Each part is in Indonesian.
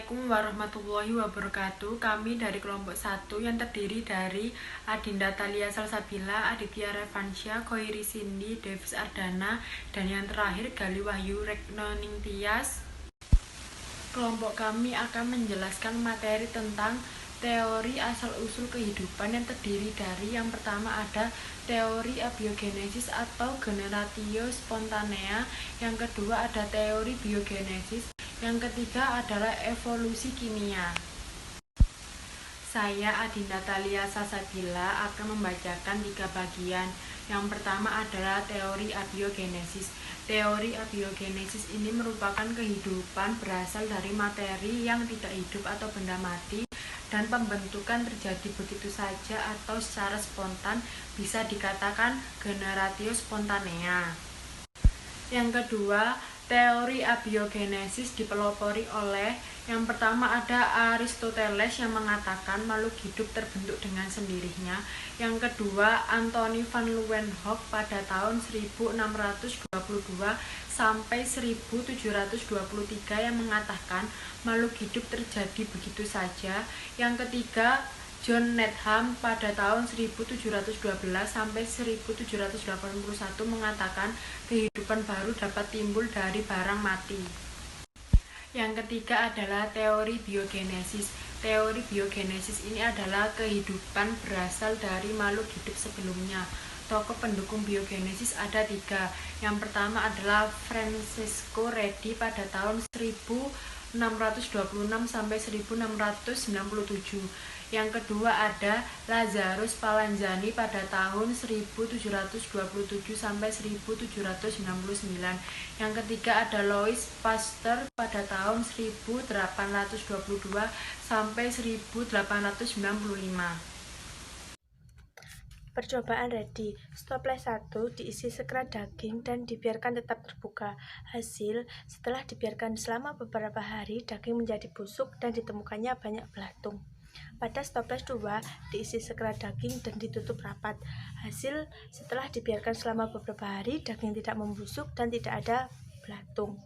Assalamualaikum warahmatullahi wabarakatuh. Kami dari kelompok 1 yang terdiri dari Adinda Thalia Salsabila, Aditya Revansya, Khoiri Cindy, Davis Ardana, dan yang terakhir Gali Wahyu Rekno Ningtyas. Kelompok kami akan menjelaskan materi tentang teori asal-usul kehidupan yang terdiri dari yang pertama ada teori abiogenesis atau generatio spontanea, yang kedua ada teori biogenesis, yang ketiga adalah evolusi kimia. Saya Adinda Thalia Salsabila akan membacakan 3 bagian. Yang pertama adalah teori abiogenesis. Teori abiogenesis ini merupakan kehidupan berasal dari materi yang tidak hidup atau benda mati, dan pembentukan terjadi begitu saja atau secara spontan, bisa dikatakan generatio spontanea. Yang kedua, teori abiogenesis dipelopori oleh yang pertama ada Aristoteles yang mengatakan makhluk hidup terbentuk dengan sendirinya. Yang kedua, Anthony van Leeuwenhoek pada tahun 1622 sampai 1723 yang mengatakan makhluk hidup terjadi begitu saja. Yang ketiga, John Needham pada tahun 1712 sampai 1781 mengatakan kehidupan baru dapat timbul dari barang mati. Yang ketiga adalah teori biogenesis. Teori biogenesis ini adalah kehidupan berasal dari makhluk hidup sebelumnya. Tokoh pendukung biogenesis ada 3. Yang pertama adalah Francesco Redi pada tahun 1626 sampai 1697. Yang kedua ada Lazarus Spallanzani pada tahun 1727 sampai 1799. Yang ketiga ada Louis Pasteur pada tahun 1822 sampai 1895. Percobaan Redi. Stoples 1 diisi sekerat daging dan dibiarkan tetap terbuka. Hasil, setelah dibiarkan selama beberapa hari, daging menjadi busuk dan ditemukannya banyak belatung. Pada stoples 2 diisi sekerat daging dan ditutup rapat. Hasil, setelah dibiarkan selama beberapa hari, daging tidak membusuk dan tidak ada belatung.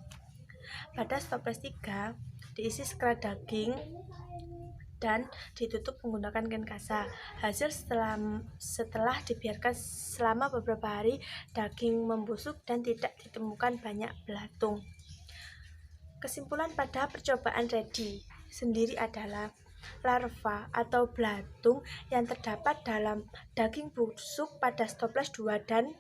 Pada stoples 3 diisi sekerat daging dan ditutup menggunakan kain kasa. Hasil, setelah dibiarkan selama beberapa hari, daging membusuk dan tidak ditemukan banyak belatung. Kesimpulan pada percobaan Redi sendiri adalah larva atau belatung yang terdapat dalam daging busuk pada stoples 2 dan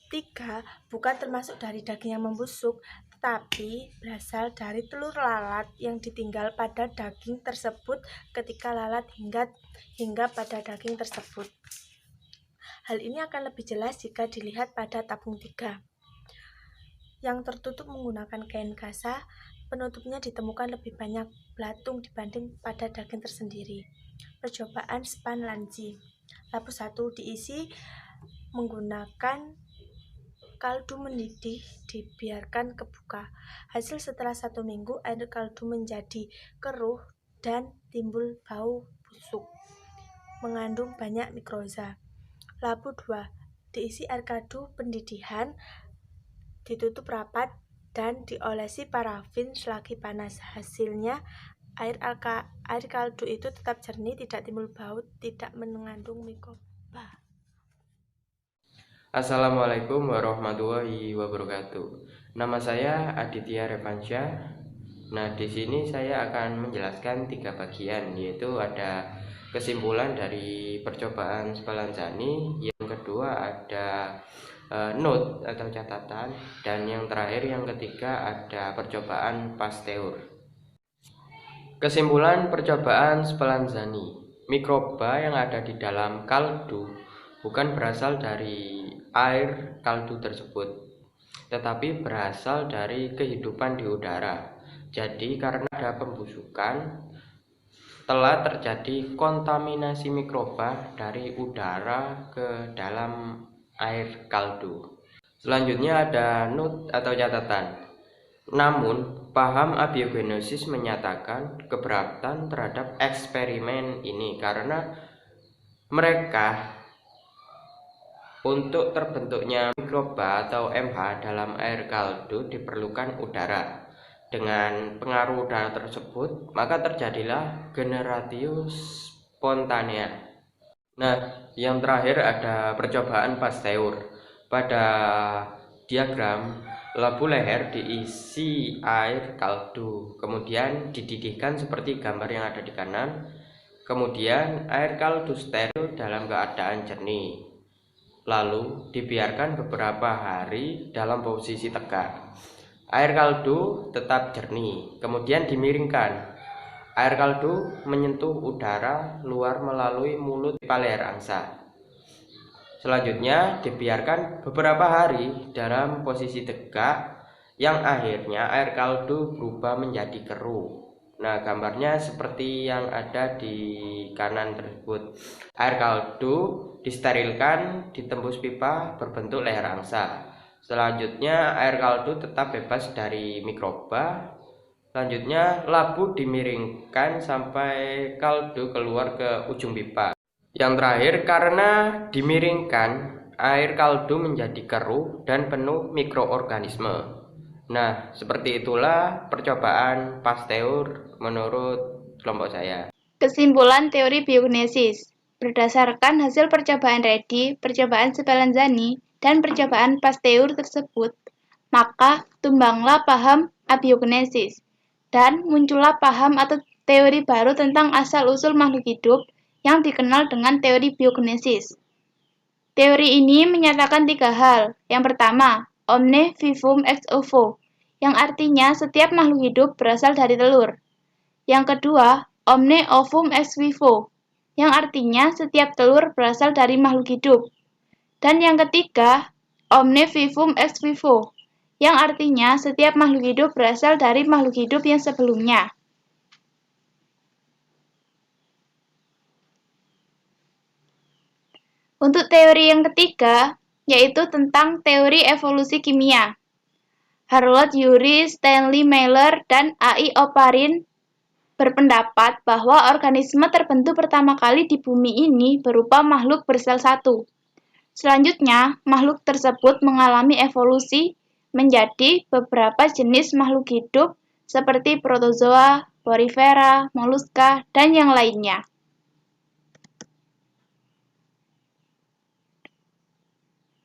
3 bukan termasuk dari daging yang membusuk, tetapi berasal dari telur lalat yang ditinggal pada daging tersebut ketika lalat hingga pada daging tersebut. Hal ini akan lebih jelas jika dilihat pada tabung 3. Yang tertutup menggunakan kain kasa, penutupnya ditemukan lebih banyak belatung dibanding pada daging tersendiri. Percobaan Spallanzani. Labu 1 diisi menggunakan kaldu mendidih, dibiarkan kebuka. Hasil, setelah 1 minggu, air kaldu menjadi keruh dan timbul bau busuk, mengandung banyak mikroza. Labu 2 diisi air kaldu pendidihan, ditutup rapat dan diolesi parafin selagi panas. Hasilnya, air kaldu itu tetap jernih, tidak timbul bau, tidak mengandung mikroba. Assalamualaikum warahmatullahi wabarakatuh. Nama saya Aditya Revansya. Nah, di sini saya akan menjelaskan 3 bagian, yaitu ada kesimpulan dari percobaan Spallanzani, yang kedua ada note atau catatan, dan yang terakhir yang ketiga ada percobaan Pasteur. Kesimpulan percobaan Spallanzani. Mikroba yang ada di dalam kaldu bukan berasal dari air kaldu tersebut, tetapi berasal dari kehidupan di udara. Jadi karena ada pembusukan, telah terjadi kontaminasi mikroba dari udara ke dalam air kaldu. Selanjutnya ada note atau catatan. Namun, paham abiogenesis menyatakan keberatan terhadap eksperimen ini karena mereka untuk terbentuknya mikroba atau MH dalam air kaldu diperlukan udara. Dengan pengaruh udara tersebut, maka terjadilah generatio spontanea. Nah, yang terakhir ada percobaan Pasteur. Pada diagram, labu leher diisi air kaldu, kemudian dididihkan seperti gambar yang ada di kanan. Kemudian air kaldu steril dalam keadaan jernih. Lalu dibiarkan beberapa hari dalam posisi tegak. Air kaldu tetap jernih, kemudian dimiringkan. Air kaldu menyentuh udara luar melalui mulut pipa leher angsa. Selanjutnya dibiarkan beberapa hari dalam posisi tegak, yang akhirnya air kaldu berubah menjadi keruh. Nah, gambarnya seperti yang ada di kanan tersebut. Air kaldu disterilkan, ditembus pipa berbentuk leher angsa. Selanjutnya air kaldu tetap bebas dari mikroba. Selanjutnya labu dimiringkan sampai kaldu keluar ke ujung pipa. Yang terakhir, karena dimiringkan, air kaldu menjadi keruh dan penuh mikroorganisme. Nah, seperti itulah percobaan Pasteur menurut kelompok saya. Kesimpulan teori biogenesis. Berdasarkan hasil percobaan Reddy, percobaan Spallanzani, dan percobaan Pasteur tersebut, maka tumbanglah paham abiogenesis, dan muncullah paham atau teori baru tentang asal-usul makhluk hidup yang dikenal dengan teori biogenesis. Teori ini menyatakan 3 hal. Yang pertama, omne vivum ex ovo, yang artinya setiap makhluk hidup berasal dari telur. Yang kedua, omne ovum ex vivo, yang artinya setiap telur berasal dari makhluk hidup. Dan yang ketiga, omne vivum ex vivo, yang artinya setiap makhluk hidup berasal dari makhluk hidup yang sebelumnya. Untuk teori yang ketiga, yaitu tentang teori evolusi kimia. Harold Urey, Stanley Miller, dan A.I. Oparin berpendapat bahwa organisme terbentuk pertama kali di bumi ini berupa makhluk bersel satu. Selanjutnya, makhluk tersebut mengalami evolusi menjadi beberapa jenis makhluk hidup seperti protozoa, porifera, moluska, dan yang lainnya.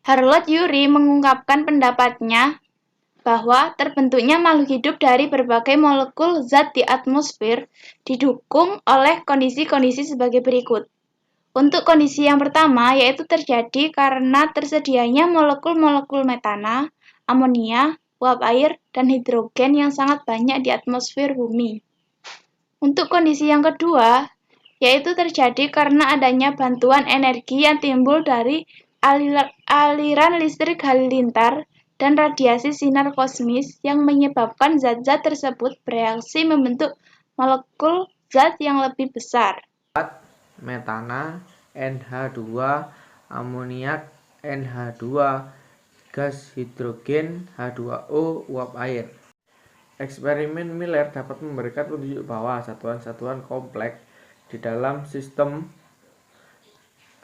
Harold Urey mengungkapkan pendapatnya bahwa terbentuknya makhluk hidup dari berbagai molekul zat di atmosfer didukung oleh kondisi-kondisi sebagai berikut. Untuk kondisi yang pertama, yaitu terjadi karena tersedianya molekul-molekul metana, amonia, uap air, dan hidrogen yang sangat banyak di atmosfer bumi. Untuk kondisi yang kedua, yaitu terjadi karena adanya bantuan energi yang timbul dari aliran listrik halilintar dan radiasi sinar kosmis yang menyebabkan zat-zat tersebut bereaksi membentuk molekul zat yang lebih besar. Metana, NH2, amoniak, NH2, gas hidrogen, H2O, uap air. Eksperimen Miller dapat memberikan petunjuk bahwa satuan-satuan kompleks di dalam sistem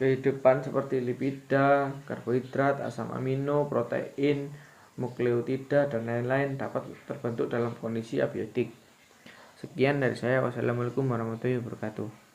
kehidupan seperti lipida, karbohidrat, asam amino, protein, nukleotida, dan lain-lain dapat terbentuk dalam kondisi abiotik. Sekian dari saya. Wassalamualaikum warahmatullahi wabarakatuh.